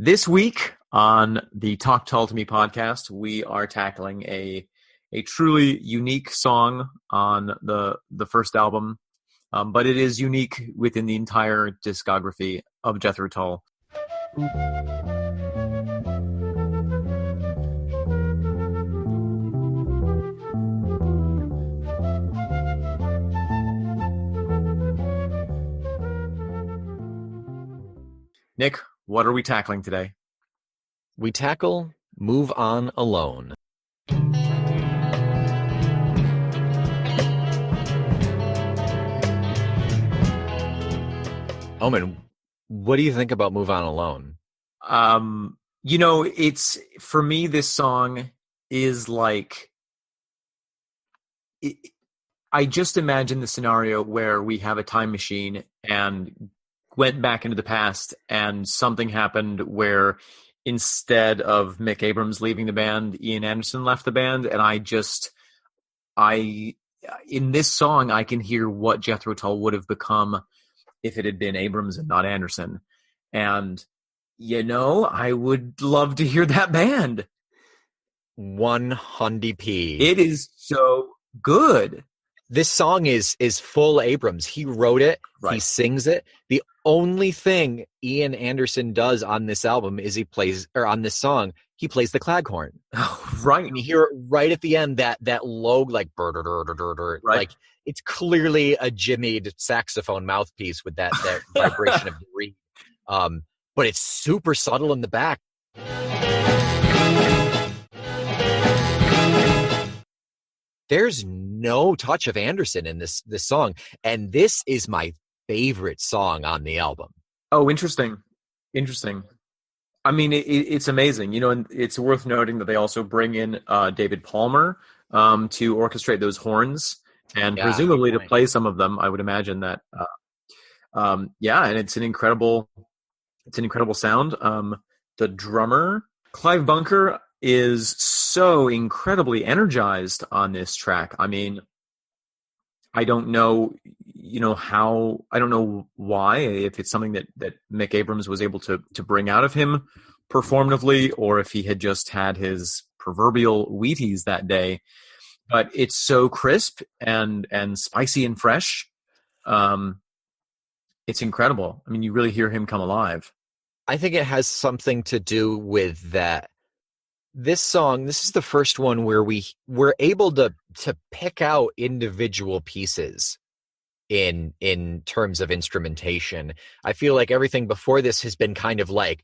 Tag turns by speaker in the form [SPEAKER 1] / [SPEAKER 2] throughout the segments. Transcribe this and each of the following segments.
[SPEAKER 1] This week on the Talk Tull to Me podcast, we are tackling a truly unique song on the first album, but it is unique within the entire discography of Jethro Tull. Nick, what are we tackling today?
[SPEAKER 2] We tackle Move On Alone. Omen, what do you think about Move On Alone?
[SPEAKER 1] It's, for me, this song is like, I just imagine the scenario where we have a time machine and went back into the past and something happened where instead of Mick Abrams leaving the band, Ian Anderson left the band. And in this song, I can hear what Jethro Tull would have become if it had been Abrams and not Anderson. And, I would love to hear that band.
[SPEAKER 2] 100p.
[SPEAKER 1] It is so good.
[SPEAKER 2] This song is full Abrams. He wrote it.
[SPEAKER 1] Right.
[SPEAKER 2] He sings it. The only thing Ian Anderson does on this album is he plays the claghorn.
[SPEAKER 1] Right.
[SPEAKER 2] And you hear it right at the end, that low, like, right. Like, it's clearly a jimmied saxophone mouthpiece with that vibration of the reed. But it's super subtle in the back. There's no touch of Anderson in this song, and this is my favorite song on the album.
[SPEAKER 1] Oh, interesting. I mean, it's amazing, and it's worth noting that they also bring in David Palmer to orchestrate those horns and presumably to play some of them. I would imagine that. And it's an incredible sound. The drummer, Clive Bunker, is so incredibly energized on this track. I mean, I don't know, I don't know why, if it's something that Mick Abrams was able to bring out of him performatively, or if he had just had his proverbial Wheaties that day. But it's so crisp and spicy and fresh. It's incredible. I mean, you really hear him come alive.
[SPEAKER 2] I think it has something to do with that. This song, this is the first one where we were able to pick out individual pieces in terms of instrumentation. I feel like everything before this has been kind of like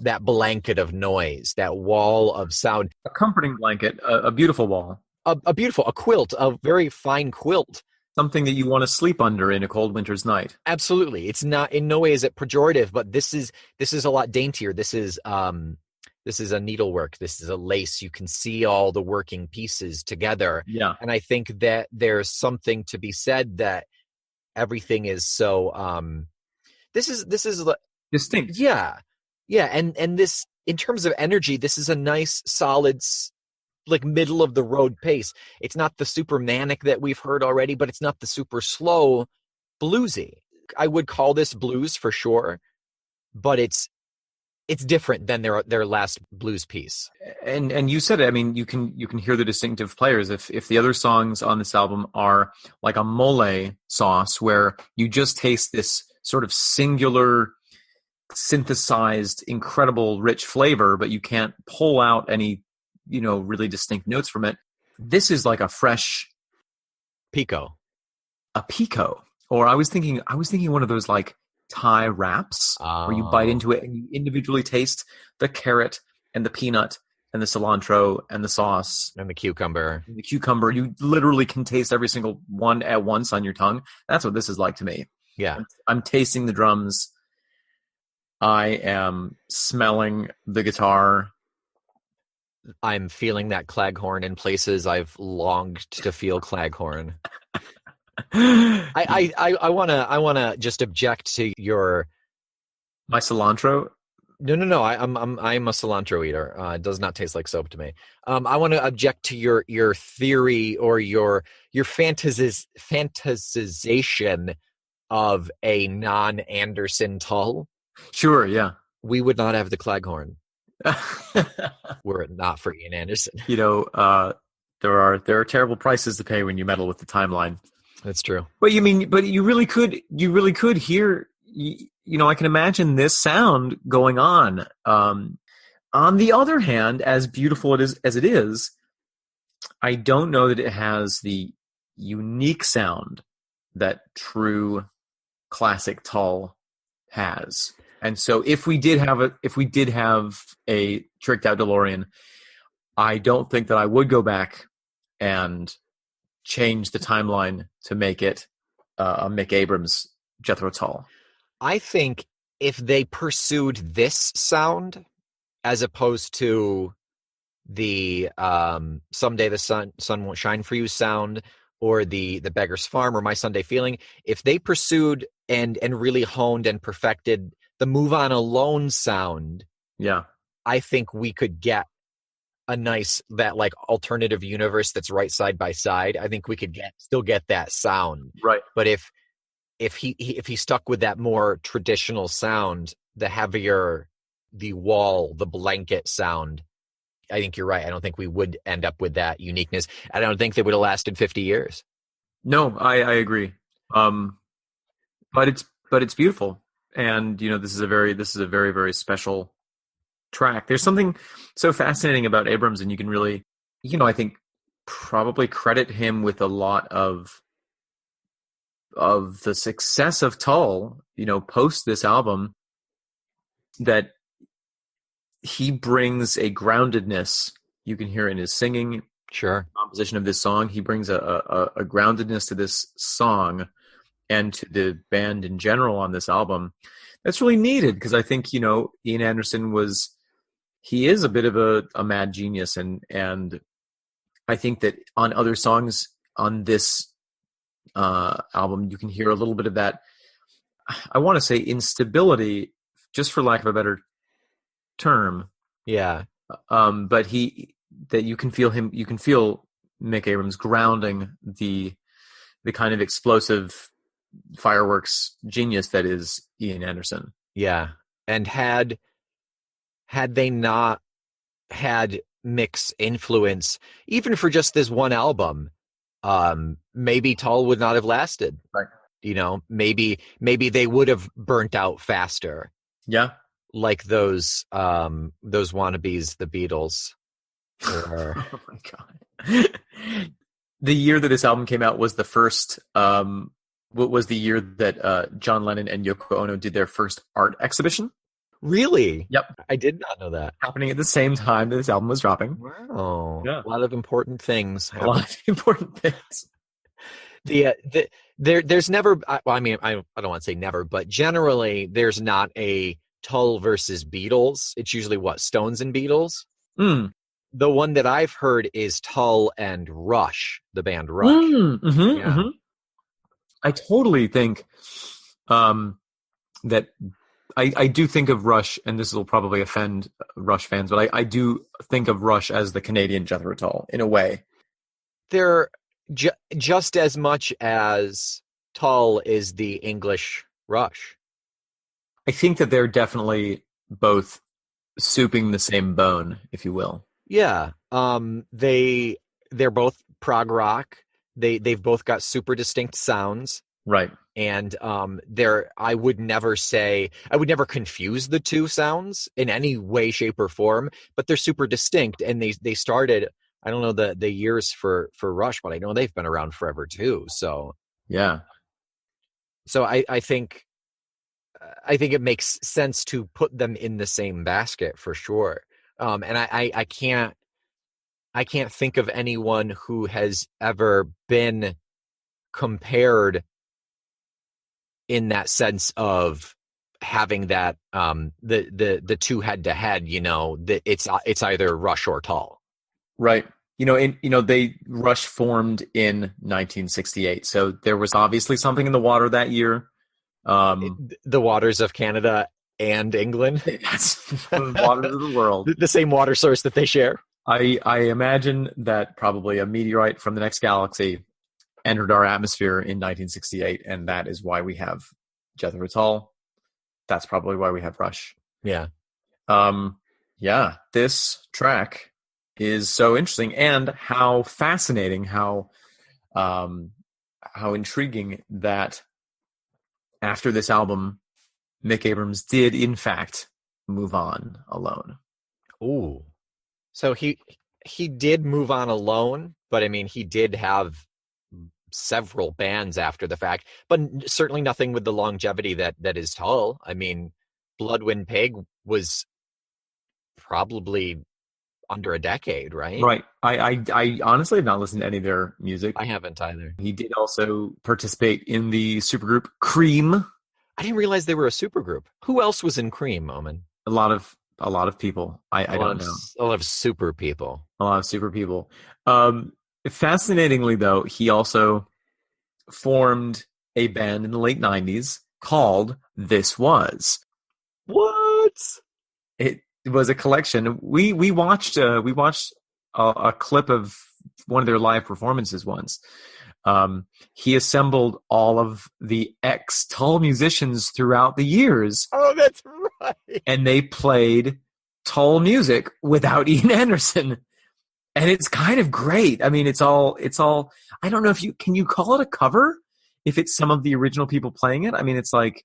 [SPEAKER 2] that blanket of noise, that wall of sound.
[SPEAKER 1] A comforting blanket, a beautiful wall.
[SPEAKER 2] A quilt, a very fine quilt.
[SPEAKER 1] Something that you want to sleep under in a cold winter's night.
[SPEAKER 2] Absolutely. It's not, in no way is it pejorative, but this is a lot daintier. This is a needlework. This is a lace. You can see all the working pieces together.
[SPEAKER 1] Yeah.
[SPEAKER 2] And I think that there's something to be said that everything is so, this is
[SPEAKER 1] distinct.
[SPEAKER 2] Yeah. Yeah. And this, in terms of energy, this is a nice, solid, like, middle of the road pace. It's not the super manic that we've heard already, but it's not the super slow bluesy. I would call this blues for sure, but it's different than their last blues piece.
[SPEAKER 1] And you said it. I mean, you can hear the distinctive players. If the other songs on this album are like a mole sauce, where you just taste this sort of singular, synthesized, incredible, rich flavor, but you can't pull out any, really distinct notes from it. This is like a fresh
[SPEAKER 2] pico.
[SPEAKER 1] A pico. Or I was thinking one of those like Thai wraps where you bite into it and you individually taste the carrot and the peanut and the cilantro and the sauce
[SPEAKER 2] and the cucumber.
[SPEAKER 1] You literally can taste every single one at once on your tongue. That's what this is like to me.
[SPEAKER 2] Yeah.
[SPEAKER 1] I'm tasting the drums. I am smelling the guitar.
[SPEAKER 2] I'm feeling that claghorn in places I've longed to feel claghorn. I wanna just object to
[SPEAKER 1] my cilantro.
[SPEAKER 2] No. I'm a cilantro eater. It does not taste like soap to me. I want to object to your theory or your fantasization of a non-Anderson Tull.
[SPEAKER 1] Sure, yeah.
[SPEAKER 2] we would not have the Claghorn were it not for Ian Anderson.
[SPEAKER 1] There are terrible prices to pay when you meddle with the timeline.
[SPEAKER 2] That's true.
[SPEAKER 1] But you really could hear, I can imagine this sound going on. On the other hand, as beautiful as it is, I don't know that it has the unique sound that true classic Tull has. And so if we did have a tricked out DeLorean, I don't think that I would go back and change the timeline to make it a Mick Abrams Jethro Tull.
[SPEAKER 2] I think if they pursued this sound as opposed to the Someday the Sun Won't Shine for You sound, or the Beggar's Farm or My Sunday Feeling, if they pursued and really honed and perfected the Move On Alone sound,
[SPEAKER 1] yeah,
[SPEAKER 2] I think we could get a nice, that like alternative universe that's right side by side. I think we could still get that sound.
[SPEAKER 1] Right.
[SPEAKER 2] But if he stuck with that more traditional sound, the heavier, the wall, the blanket sound, I think you're right. I don't think we would end up with that uniqueness. I don't think they would have lasted 50 years.
[SPEAKER 1] No, I agree. But it's beautiful. And this is a very, very special track. There's something so fascinating about Abrams, and you can really, I think probably credit him with a lot of the success of Tull, post this album, that he brings a groundedness. You can hear in his singing,
[SPEAKER 2] sure,
[SPEAKER 1] composition of this song. He brings a groundedness to this song and to the band in general on this album that's really needed, because I think Ian Anderson he is a bit of a mad genius, and I think that on other songs on this album you can hear a little bit of that, I want to say, instability, just for lack of a better term.
[SPEAKER 2] Yeah.
[SPEAKER 1] But you can feel Mick Abrams grounding the kind of explosive fireworks genius that is Ian Anderson.
[SPEAKER 2] Yeah. And had they not had Mick's influence, even for just this one album, maybe Tull would not have lasted.
[SPEAKER 1] Right.
[SPEAKER 2] Maybe they would have burnt out faster.
[SPEAKER 1] Yeah.
[SPEAKER 2] Like those wannabes, the Beatles. Or...
[SPEAKER 1] Oh my God. The year that this album came out was the first, what was the year that John Lennon and Yoko Ono did their first art exhibition?
[SPEAKER 2] Really?
[SPEAKER 1] Yep.
[SPEAKER 2] I did not know that.
[SPEAKER 1] Happening at the same time that this album was dropping.
[SPEAKER 2] Wow.
[SPEAKER 1] Yeah.
[SPEAKER 2] A lot of important things happen.
[SPEAKER 1] A lot of important things.
[SPEAKER 2] There's never, I mean, I don't want to say never, but generally there's not a Tull versus Beatles. It's usually Stones and Beatles.
[SPEAKER 1] Mm.
[SPEAKER 2] The one that I've heard is Tull and Rush, the band Rush.
[SPEAKER 1] Mm-hmm, yeah. Mm-hmm. I totally think that I do think of Rush, and this will probably offend Rush fans, but I do think of Rush as the Canadian Jethro Tull in a way.
[SPEAKER 2] They're just as much as Tull is the English Rush.
[SPEAKER 1] I think that they're definitely both souping the same bone, if you will.
[SPEAKER 2] Yeah. They're both prog rock. They've both got super distinct sounds.
[SPEAKER 1] Right.
[SPEAKER 2] And I would never confuse the two sounds in any way, shape, or form, but they're super distinct, and they started, I don't know the years for Rush, but I know they've been around forever too. So
[SPEAKER 1] yeah.
[SPEAKER 2] So I think it makes sense to put them in the same basket for sure. And I can't think of anyone who has ever been compared in that sense of having that the two head to head. It's either Rush or Tull.
[SPEAKER 1] Right. Rush formed in 1968, so there was obviously something in the water that year.
[SPEAKER 2] The waters of Canada and England.
[SPEAKER 1] That's the waters of the world.
[SPEAKER 2] The same water source that they share.
[SPEAKER 1] I imagine that probably a meteorite from the next galaxy entered our atmosphere in 1968, and that is why we have Jethro Tull. That's probably why we have Rush.
[SPEAKER 2] Yeah.
[SPEAKER 1] Um, yeah, this track is so interesting, and how fascinating, um, how intriguing that after this album, Mick Abrams did in fact move on alone.
[SPEAKER 2] Ooh. So he did move on alone, but I mean he did have several bands after the fact, but certainly nothing with the longevity that is Tull. I mean, Bloodwind Pig was probably under a decade, right?
[SPEAKER 1] Right. I honestly have not listened to any of their music.
[SPEAKER 2] I haven't either.
[SPEAKER 1] He did also participate in the supergroup Cream.
[SPEAKER 2] I didn't realize they were a supergroup. Who else was in Cream, Omen?
[SPEAKER 1] A lot of people. I don't know.
[SPEAKER 2] A lot of super people.
[SPEAKER 1] A lot of super people. Um, Fascinatingly, though, he also formed a band in the late '90s called This Was.
[SPEAKER 2] What?
[SPEAKER 1] It was a collection. We watched a clip of one of their live performances once. He assembled all of the ex-Tull musicians throughout the years,
[SPEAKER 2] Oh, that's right.
[SPEAKER 1] and they played Tull music without Ian Anderson. And it's kind of great. I mean, it's all, I don't know if can you call it a cover if it's some of the original people playing it? I mean, it's like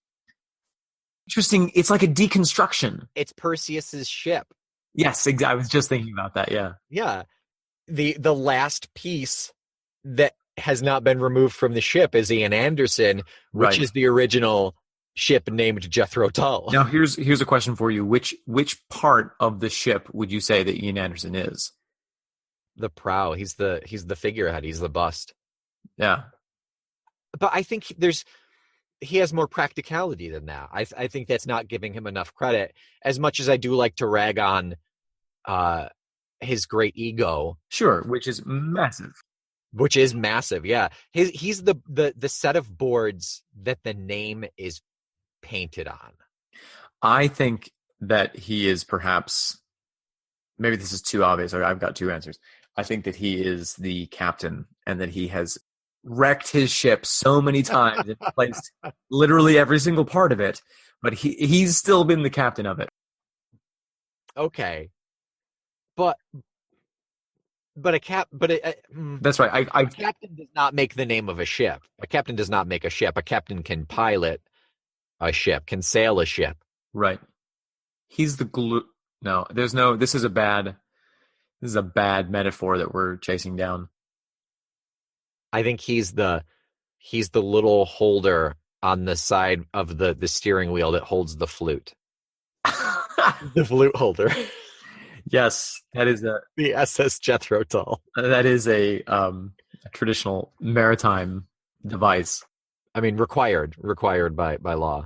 [SPEAKER 1] interesting. It's like a deconstruction.
[SPEAKER 2] It's Perseus's ship.
[SPEAKER 1] Yes, exactly. I was just thinking about that. Yeah.
[SPEAKER 2] Yeah. The last piece that has not been removed from the ship is Ian Anderson, which
[SPEAKER 1] Right.
[SPEAKER 2] is the original ship named Jethro Tull.
[SPEAKER 1] Now here's a question for you. Which part of the ship would you say that Ian Anderson is?
[SPEAKER 2] The prow. He's the figurehead. He's the bust.
[SPEAKER 1] Yeah.
[SPEAKER 2] But I think he has more practicality than that. I think that's not giving him enough credit. As much as I do like to rag on his great ego,
[SPEAKER 1] Sure, which is massive.
[SPEAKER 2] which is massive. Yeah, he's the set of boards that the name is painted on.
[SPEAKER 1] I think that he is perhaps, maybe this is too obvious. I've got two answers. I think that he is the captain and that he has wrecked his ship so many times and placed literally every single part of it, but he's still been the captain of it.
[SPEAKER 2] Okay, but
[SPEAKER 1] That's right.
[SPEAKER 2] a captain does not make the name of a ship. A captain does not make a ship. A captain can pilot a ship, can sail a ship.
[SPEAKER 1] Right. He's the glue. No, there's no. This is a bad metaphor that we're chasing down.
[SPEAKER 2] I think he's the little holder on the side of the steering wheel that holds the flute. The flute holder.
[SPEAKER 1] Yes, that is
[SPEAKER 2] The SS Jethro Tull.
[SPEAKER 1] a traditional maritime device.
[SPEAKER 2] I mean, required by law.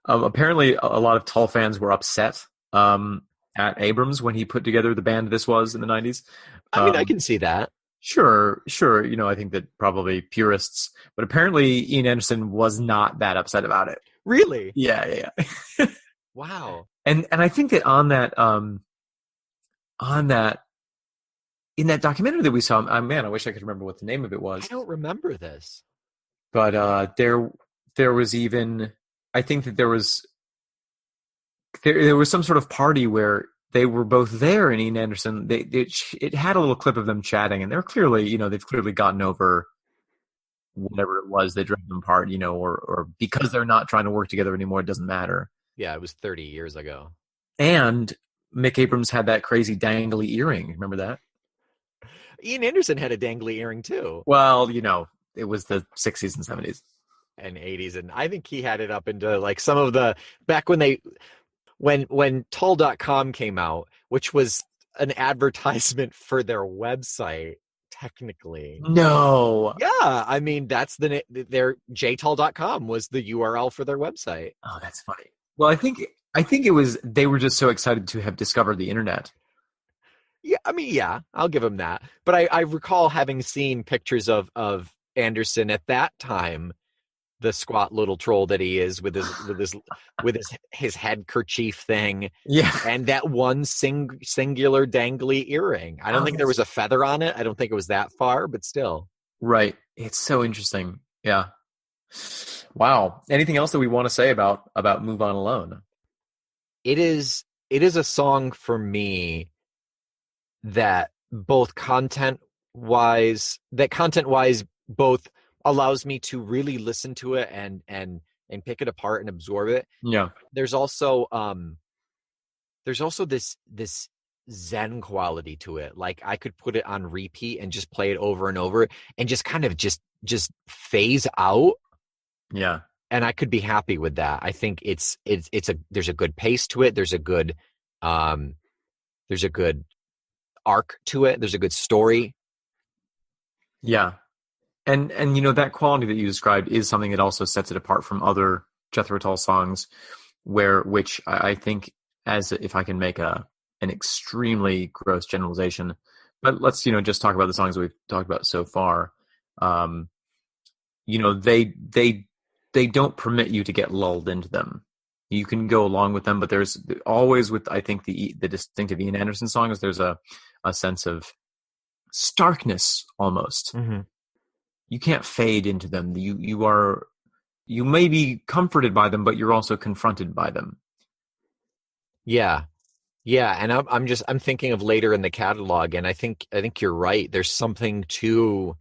[SPEAKER 1] Apparently, a lot of Tull fans were upset at Abrams when he put together the band This Was in the '90s.
[SPEAKER 2] I mean, I can see that.
[SPEAKER 1] Sure. You know, I think that probably purists, but apparently Ian Anderson was not that upset about it.
[SPEAKER 2] Really?
[SPEAKER 1] Yeah.
[SPEAKER 2] Wow.
[SPEAKER 1] And I think that on that in that documentary that we saw, man, I wish I could remember what the name of it was.
[SPEAKER 2] I don't remember this.
[SPEAKER 1] But there was even, I think that there was some sort of party where they were both there, and Ian Anderson, it had a little clip of them chatting, and they're clearly, you know, they've clearly gotten over whatever it was that drove them apart, you know, or because they're not trying to work together anymore, it doesn't matter.
[SPEAKER 2] Yeah, it was 30 years ago.
[SPEAKER 1] And Mick Abrams had that crazy dangly earring. Remember that?
[SPEAKER 2] Ian Anderson had a dangly earring too.
[SPEAKER 1] Well, you know, it was the 60s and 70s.
[SPEAKER 2] And 80s. And I think he had it up into like some of the, back when Tull.com came out, which was an advertisement for their website, technically.
[SPEAKER 1] No.
[SPEAKER 2] Yeah, I mean, that's their jtull.com was the URL for their website.
[SPEAKER 1] Oh, that's funny. Well, I think it was, they were just so excited to have discovered the internet.
[SPEAKER 2] Yeah, I mean, yeah, I'll give him that. But I recall having seen pictures of Anderson at that time, the squat little troll that he is with his head kerchief thing.
[SPEAKER 1] Yeah.
[SPEAKER 2] And that one singular dangly earring. I don't think there was a feather on it. I don't think it was that far, but still.
[SPEAKER 1] Right. It's so interesting. Yeah. Wow. Anything else that we want to say about Move On Alone?
[SPEAKER 2] It is it is a song for me that content wise both allows me to really listen to it and pick it apart and absorb it.
[SPEAKER 1] Yeah.
[SPEAKER 2] There's also this zen quality to it. Like I could put it on repeat and just play it over and over and just kind of just phase out.
[SPEAKER 1] Yeah.
[SPEAKER 2] And I could be happy with that. I think there's a good pace to it. There's a good arc to it. There's a good story.
[SPEAKER 1] Yeah. And that quality that you described is something that also sets it apart from other Jethro Tull songs, which I think, as if I can make an extremely gross generalization, but let's just talk about the songs we've talked about so far. They don't permit you to get lulled into them. You can go along with them, but there's always, with I think the distinctive Ian Anderson songs, there's a sense of starkness almost.
[SPEAKER 2] Mm-hmm.
[SPEAKER 1] You can't fade into them. You may be comforted by them, but you're also confronted by them.
[SPEAKER 2] Yeah. And I'm thinking of later in the catalog, and I think you're right. There's something to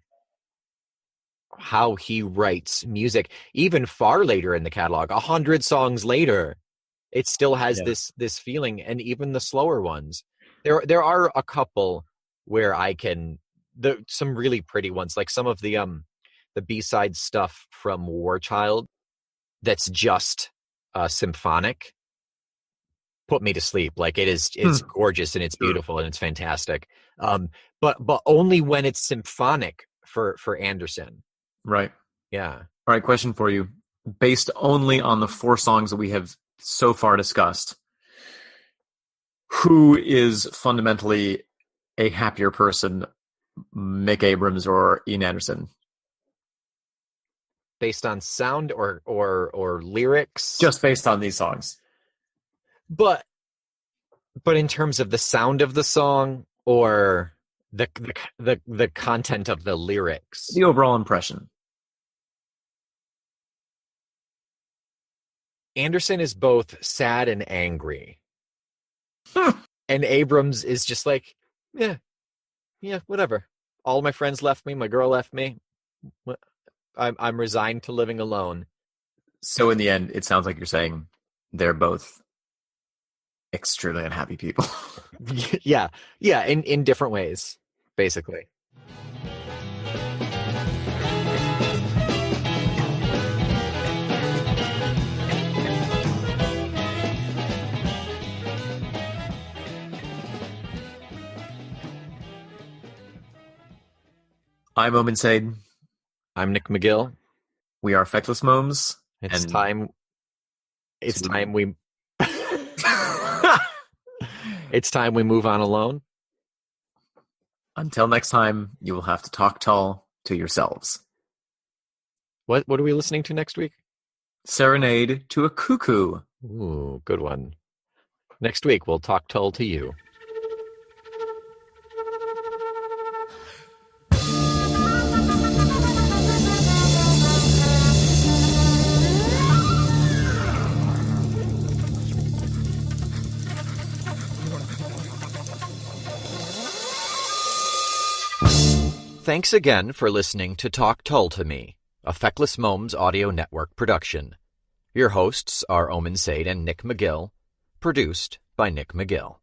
[SPEAKER 2] how he writes music, even far later in the catalog, 100 songs later, it still has this feeling. And even the slower ones, there are a couple where some really pretty ones, like some of the B-side stuff from War Child that's just symphonic, put me to sleep. Like it's gorgeous and it's beautiful and it's fantastic. But only when it's symphonic for Anderson.
[SPEAKER 1] Right.
[SPEAKER 2] Yeah.
[SPEAKER 1] All right. Question for you. Based only on the 4 songs that we have so far discussed, who is fundamentally a happier person, Mick Abrams or Ian Anderson?
[SPEAKER 2] Based on sound or lyrics?
[SPEAKER 1] Just based on these songs.
[SPEAKER 2] But in terms of the sound of the song or the content of the lyrics?
[SPEAKER 1] The overall impression.
[SPEAKER 2] Anderson is both sad and angry. And Abrams is just like, yeah, whatever. All my friends left me. My girl left me. I'm resigned to living alone.
[SPEAKER 1] So in the end, it sounds like you're saying they're both extremely unhappy people.
[SPEAKER 2] Yeah, in different ways, basically.
[SPEAKER 1] I'm Omen Said.
[SPEAKER 2] I'm Nick McGill.
[SPEAKER 1] We are Feckless Momes.
[SPEAKER 2] It's time we it's time we move on alone.
[SPEAKER 1] Until next time, you will have to talk Tull to yourselves.
[SPEAKER 2] What are we listening to next week?
[SPEAKER 1] Serenade to a Cuckoo.
[SPEAKER 2] Ooh, good one. Next week, we'll talk Tull to you. Thanks again for listening to Talk Tull to Me, a Feckless Momes Audio Network production. Your hosts are Omen Said and Nick McGill, produced by Nick McGill.